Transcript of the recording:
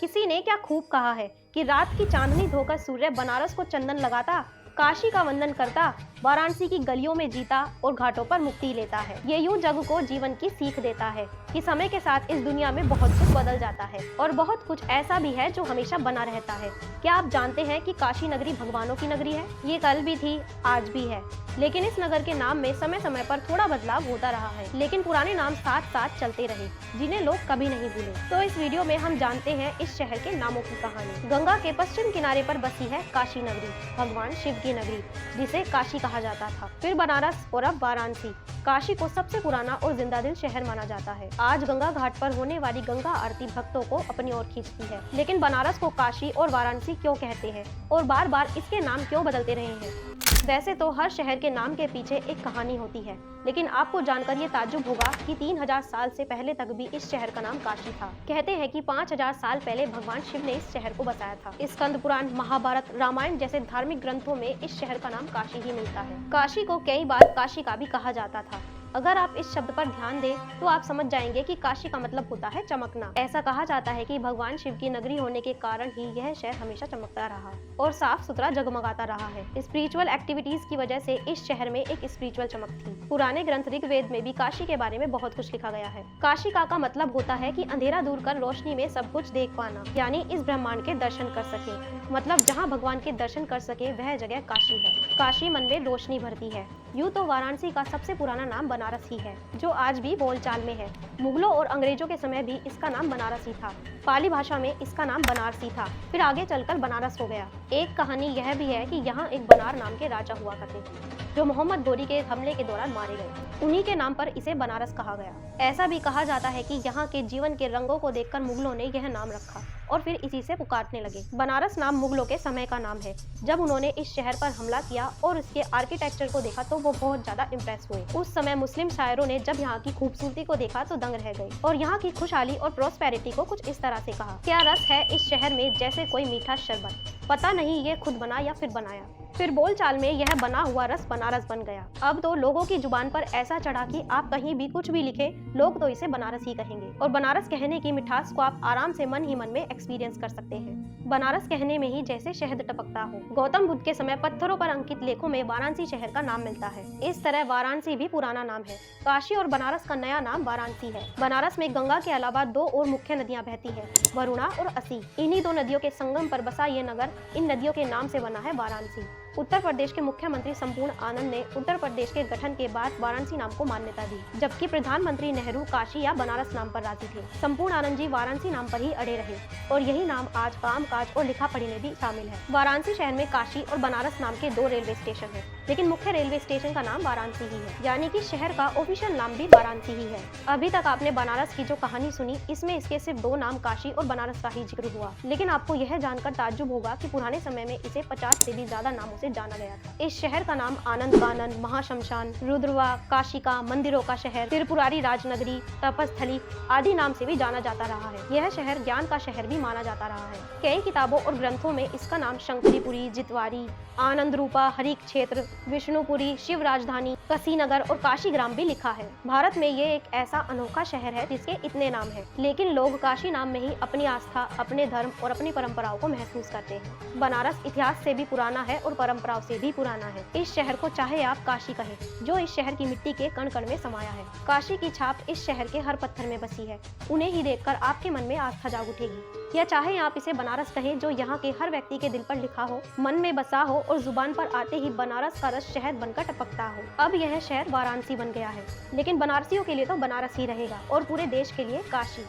किसी ने क्या खूब कहा है कि रात की चांदनी धोकर सूर्य बनारस को चंदन लगाता, काशी का वंदन करता, वाराणसी की गलियों में जीता और घाटों पर मुक्ति लेता है। ये यूं जग को जीवन की सीख देता है कि समय के साथ इस दुनिया में बहुत कुछ बदल जाता है और बहुत कुछ ऐसा भी है जो हमेशा बना रहता है। क्या आप जानते हैं कि काशी नगरी भगवानों की नगरी है? ये कल भी थी, आज भी है, लेकिन इस नगर के नाम में समय समय पर थोड़ा बदलाव होता रहा है, लेकिन पुराने नाम साथ साथ चलते रहे, जिन्हें लोग कभी नहीं भूले। तो इस वीडियो में हम जानते हैं इस शहर के नामों की कहानी। गंगा के पश्चिम किनारे पर बसी है काशी नगरी, भगवान शिव की नगरी, जिसे काशी कहा जाता था। फिर बनारस और अब वाराणसी। काशी को सबसे पुराना और जिंदा दिल शहर माना जाता है। आज गंगा घाट पर होने वाली गंगा आरती भक्तों को अपनी ओर खींचती है। लेकिन बनारस को काशी और वाराणसी क्यों कहते हैं और बार बार इसके नाम क्यों बदलते रहे हैं? वैसे तो हर शहर के नाम के पीछे एक कहानी होती है, लेकिन आपको जानकर ये ताज्जुब होगा कि 3000 साल से पहले तक भी इस शहर का नाम काशी था। कहते हैं कि 5000 साल पहले भगवान शिव ने इस शहर को बसाया था। स्कंद पुराण, महाभारत, रामायण जैसे धार्मिक ग्रंथों में इस शहर का नाम काशी ही मिलता है। काशी को कई बार काशी का भी कहा जाता था। अगर आप इस शब्द पर ध्यान दें तो आप समझ जाएंगे कि काशी का मतलब होता है चमकना। ऐसा कहा जाता है कि भगवान शिव की नगरी होने के कारण ही यह शहर हमेशा चमकता रहा और साफ सुथरा जगमगाता रहा है। स्पिरिचुअल एक्टिविटीज की वजह से इस शहर में एक स्पिरिचुअल चमक थी। पुराने ग्रंथ ऋग्वेद में भी काशी के बारे में बहुत कुछ लिखा गया है। काशी का मतलब होता है कि अंधेरा दूर कर रोशनी में सब कुछ देख पाना, यानी इस ब्रह्मांड के दर्शन कर सके। मतलब जहाँ भगवान के दर्शन कर सके वह जगह काशी है। काशी मन में रोशनी भरती है। यूँ तो वाराणसी का सबसे पुराना नाम बनारस ही है, जो आज भी बोलचाल में है। मुगलों और अंग्रेजों के समय भी इसका नाम बनारस ही था। पाली भाषा में इसका नाम बनारसी था, फिर आगे चलकर बनारस हो गया। एक कहानी यह भी है कि यहाँ एक बनार नाम के राजा हुआ करते थे, जो मोहम्मद गोरी के हमले के दौरान मारे गए। उन्हीं के नाम पर इसे बनारस कहा गया। ऐसा भी कहा जाता है कि यहाँ के जीवन के रंगों को देखकर मुगलों ने यह नाम रखा और फिर इसी से पुकारने लगे। बनारस नाम मुगलों के समय का नाम है, जब उन्होंने इस शहर पर हमला किया और इसके आर्किटेक्चर को देखा तो वो बहुत ज्यादा इम्प्रेस हुए। उस समय मुस्लिम शायरों ने जब यहाँ की खूबसूरती को देखा तो दंग रह गए और यहाँ की खुशहाली और प्रोस्पेरिटी को कुछ इस तरह से कहा, क्या रस है इस शहर में जैसे कोई मीठा शरबत, पता नहीं ये खुद बना या फिर बनाया। फिर बोलचाल में यह बना हुआ रस बनारस बन गया। अब तो लोगों की जुबान पर ऐसा चढ़ा कि आप कहीं भी कुछ भी लिखे, लोग तो इसे बनारस ही कहेंगे और बनारस कहने की मिठास को आप आराम से मन ही मन में एक्सपीरियंस कर सकते हैं। बनारस कहने में ही जैसे शहद टपकता हो। गौतम बुद्ध के समय पत्थरों पर अंकित लेखों में वाराणसी शहर का नाम मिलता है। इस तरह वाराणसी भी पुराना नाम है। काशी और बनारस का नया नाम वाराणसी है। बनारस में गंगा के अलावा दो और मुख्य नदियां बहती है, वरुणा और असी। इन्हीं दो नदियों के संगम पर बसा ये नगर इन नदियों के नाम से बना है वाराणसी। उत्तर प्रदेश के मुख्यमंत्री संपूर्ण आनंद ने उत्तर प्रदेश के गठन के बाद वाराणसी नाम को मान्यता दी, जबकि प्रधानमंत्री नेहरू काशी या बनारस नाम पर राजी थे। संपूर्ण आनंद जी वाराणसी नाम पर ही अड़े रहे और यही नाम आज काम काज और लिखा पढ़ी में भी शामिल है। वाराणसी शहर में काशी और बनारस नाम के 2 रेलवे स्टेशन है, लेकिन मुख्य रेलवे स्टेशन का नाम वाराणसी ही है, यानी कि शहर का ऑफिशियल नाम भी वाराणसी ही है। अभी तक आपने बनारस की जो कहानी सुनी, इसमें इसके सिर्फ 2 नाम काशी और बनारस का ही जिक्र हुआ, लेकिन आपको यह जानकर ताज्जुब होगा कि पुराने समय में इसे 50 से भी ज्यादा नामों से जाना गया था। इस शहर का नाम आनंद कानन, महाशमशान, रुद्रवा, काशिका, मंदिरों का शहर, त्रिपुरारी राजनगरी, तपस्थली आदि नाम से भी जाना जाता रहा है। यह शहर ज्ञान का शहर भी माना जाता रहा है। कई किताबों और ग्रंथों में इसका नाम शंकरीपुरी, जितवारी, आनंद रूपा, हरि क्षेत्र, विष्णुपुरी, शिव राजधानी, कसीनगर और काशी ग्राम भी लिखा है। भारत में ये एक ऐसा अनोखा शहर है जिसके इतने नाम हैं, लेकिन लोग काशी नाम में ही अपनी आस्था, अपने धर्म और अपनी परंपराओं को महसूस करते हैं। बनारस इतिहास से भी पुराना है और परंपराओं से भी पुराना है। इस शहर को चाहे आप काशी कहें, जो इस शहर की मिट्टी के कण कण में समाया है। काशी की छाप इस शहर के हर पत्थर में बसी है। उन्हें ही देखकर आपके मन में आस्था जाग उठेगी। या चाहे आप इसे बनारस कहें, जो यहाँ के हर व्यक्ति के दिल पर लिखा हो, मन में बसा हो और जुबान पर आते ही बनारस का रस शहद बनकर टपकता हो। अब यह शहर वाराणसी बन गया है, लेकिन बनारसियों के लिए तो बनारस ही रहेगा और पूरे देश के लिए काशी।